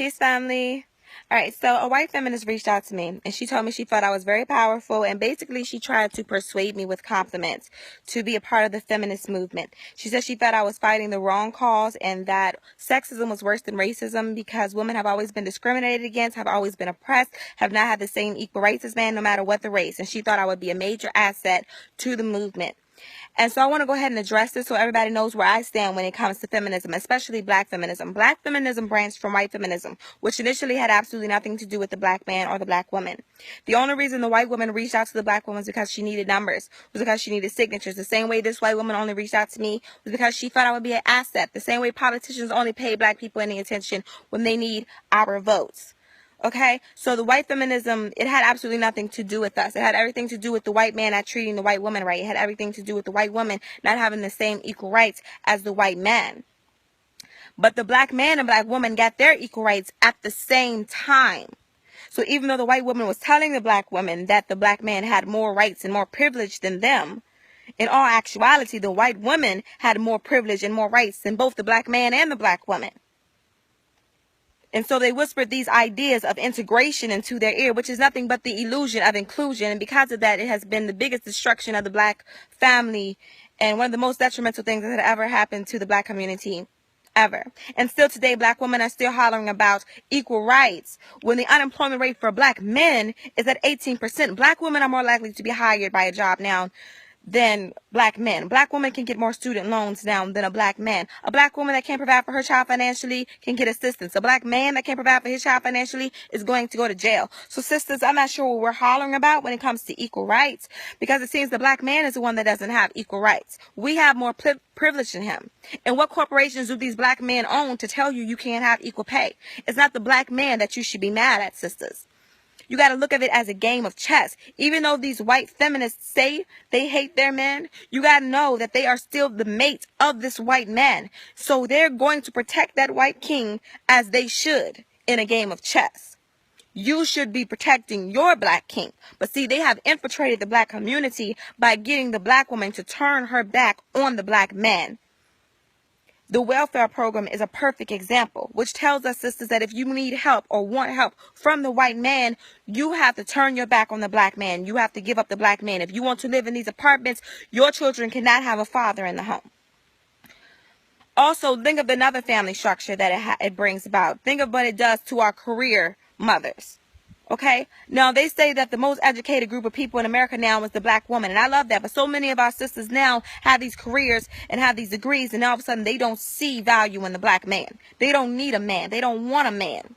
Peace, family. All right, so a white feminist reached out to me and she told me she felt I was very powerful, and basically she tried to persuade me with compliments to be a part of the feminist movement. She said she felt I was fighting the wrong cause and that sexism was worse than racism because women have always been discriminated against, have always been oppressed, have not had the same equal rights as men no matter what the race. And she thought I would be a major asset to the movement. And so I want to go ahead and address this so everybody knows where I stand when it comes to feminism, especially black feminism. Black feminism branched from white feminism, which initially had absolutely nothing to do with the black man or the black woman. The only reason the white woman reached out to the black woman was because she needed numbers, was because she needed signatures. The same way this white woman only reached out to me was because she thought I would be an asset. The same way politicians only pay black people any attention when they need our votes. Okay, so the white feminism, it had absolutely nothing to do with us. It had everything to do with the white man not treating the white woman right. It had everything to do with the white woman not having the same equal rights as the white man. But the black man and black woman got their equal rights at the same time. So even though the white woman was telling the black woman that the black man had more rights and more privilege than them, in all actuality, the white woman had more privilege and more rights than both the black man and the black woman. And so they whispered these ideas of integration into their ear, which is nothing but the illusion of inclusion. And because of that, it has been the biggest destruction of the black family and one of the most detrimental things that had ever happened to the black community ever. And still today, black women are still hollering about equal rights when the unemployment rate for black men is at 18%. Black women are more likely to be hired by a job now than black men. Black women can get more student loans now than a black man. A black woman that can't provide for her child financially can get assistance. A black man that can't provide for his child financially is going to go to jail. So sisters, I'm not sure what we're hollering about when it comes to equal rights, because it seems the black man is the one that doesn't have equal rights. We have more privilege than him. And what corporations do these black men own to tell you you can't have equal pay? It's not the black man that you should be mad at, sisters. You got to look at it as a game of chess. Even though these white feminists say they hate their men, you got to know that they are still the mates of this white man. So they're going to protect that white king as they should in a game of chess. You should be protecting your black king. But see, they have infiltrated the black community by getting the black woman to turn her back on the black man. The welfare program is a perfect example, which tells us, sisters, that if you need help or want help from the white man, you have to turn your back on the black man. You have to give up the black man. If you want to live in these apartments, your children cannot have a father in the home. Also, think of another family structure that it brings about. Think of what it does to our career mothers. Okay, now they say that the most educated group of people in America now is the black woman, and I love that. But so many of our sisters now have these careers and have these degrees, and all of a sudden they don't see value in the black man. They don't need a man. They don't want a man.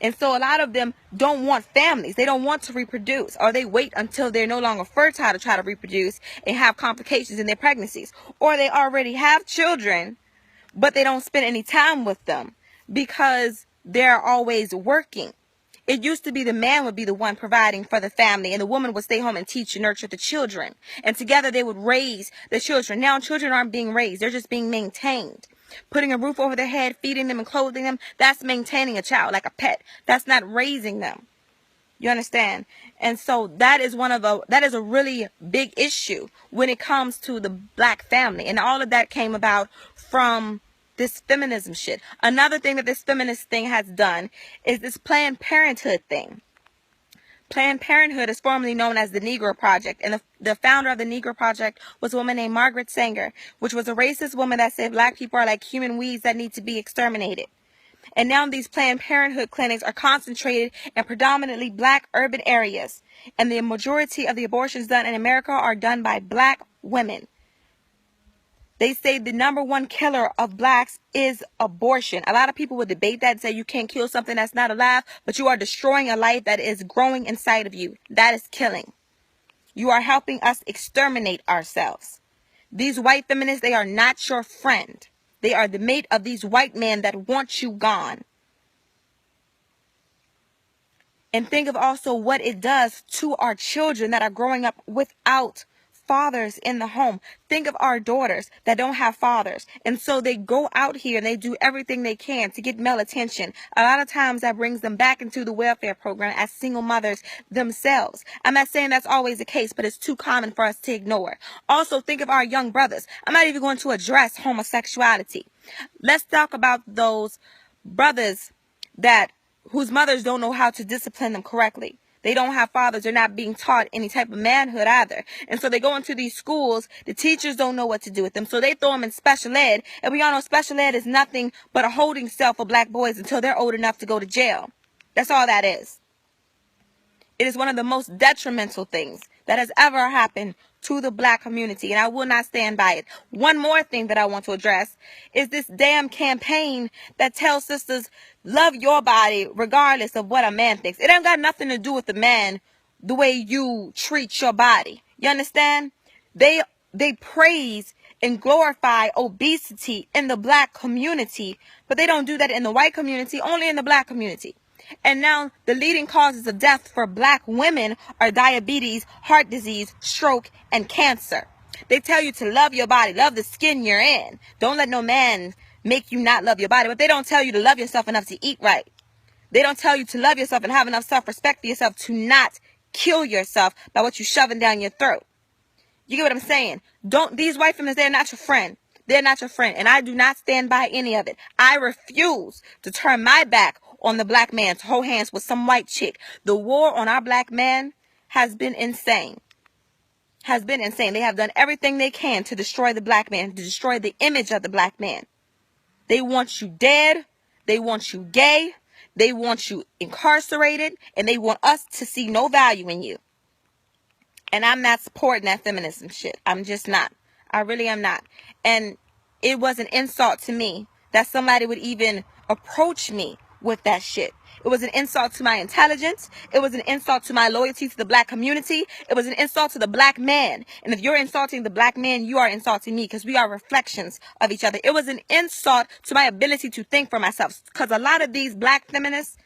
And so a lot of them don't want families. They don't want to reproduce, or they wait until they're no longer fertile to try to reproduce and have complications in their pregnancies. Or they already have children, but they don't spend any time with them because they're always working. It used to be the man would be the one providing for the family, and the woman would stay home and teach and nurture the children. And together they would raise the children. Now children aren't being raised. They're just being maintained. Putting a roof over their head, feeding them and clothing them, that's maintaining a child like a pet. That's not raising them. You understand? And so that is a really big issue when it comes to the black family. And all of that came about from this feminism shit. Another thing that this feminist thing has done is this Planned Parenthood thing. Planned Parenthood is formerly known as the Negro Project, and the founder of the Negro Project was a woman named Margaret Sanger, which was a racist woman that said black people are like human weeds that need to be exterminated. And now these Planned Parenthood clinics are concentrated in predominantly black urban areas, and the majority of the abortions done in America are done by black women. They say the number one killer of blacks is abortion. A lot of people would debate that and say you can't kill something that's not alive, but you are destroying a life that is growing inside of you. That is killing. You are helping us exterminate ourselves. These white feminists, they are not your friend. They are the mate of these white men that want you gone. And think of also what it does to our children that are growing up without fathers in the home. Think of our daughters that don't have fathers, and so they go out here and they do everything they can to get male attention. A lot of times that brings them back into the welfare program as single mothers themselves. I'm not saying that's always the case, but it's too common for us to ignore. Also, think of our young brothers. I'm not even going to address homosexuality. Let's talk about those brothers whose mothers don't know how to discipline them correctly. They don't have fathers. They're not being taught any type of manhood either. And so they go into these schools. The teachers don't know what to do with them. So they throw them in special ed. And we all know special ed is nothing but a holding cell for black boys until they're old enough to go to jail. That's all that is. It is one of the most detrimental things that has ever happened to the black community, and I will not stand by it. One more thing that I want to address is this damn campaign that tells sisters, love your body regardless of what a man thinks. It ain't got nothing to do with the man, the way you treat your body. You understand? They praise and glorify obesity in the black community, but they don't do that in the white community, only in the black community. And now the leading causes of death for black women are diabetes, heart disease, stroke, and cancer. They tell you to love your body, love the skin you're in. Don't let no man make you not love your body. But they don't tell you to love yourself enough to eat right. They don't tell you to love yourself and have enough self-respect for yourself to not kill yourself by what you're shoving down your throat. You get what I'm saying? These white feminists, they're not your friend. They're not your friend. And I do not stand by any of it. I refuse to turn my back on the black man to hold hands with some white chick. The war on our black man has been insane. Has been insane. They have done everything they can to destroy the black man, to destroy the image of the black man. They want you dead. They want you gay. They want you incarcerated. And they want us to see no value in you. And I'm not supporting that feminism shit. I'm just not. I really am not. And it was an insult to me that somebody would even approach me with that shit. It was an insult to my intelligence. It was an insult to my loyalty to the black community. It was an insult to the black man. And if you're insulting the black man, you are insulting me because we are reflections of each other. It was an insult to my ability to think for myself, because a lot of these black feminists,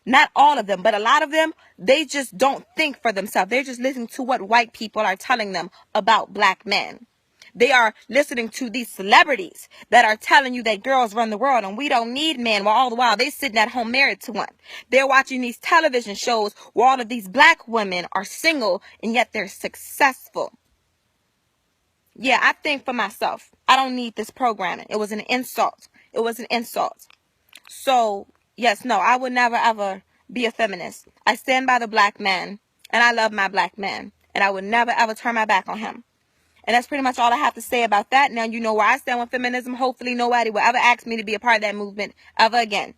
not all of them, but a lot of them, they just don't think for themselves. They're just listening to what white people are telling them about black men. They are listening to these celebrities that are telling you that girls run the world and we don't need men, while all the while they sitting at home married to one. They're watching these television shows where all of these black women are single and yet they're successful. Yeah, I think for myself. I don't need this programming. It was an insult. It was an insult. So, yes, no, I would never ever be a feminist. I stand by the black man and I love my black man and I would never ever turn my back on him. And that's pretty much all I have to say about that. Now you know where I stand with feminism. Hopefully nobody will ever ask me to be a part of that movement ever again.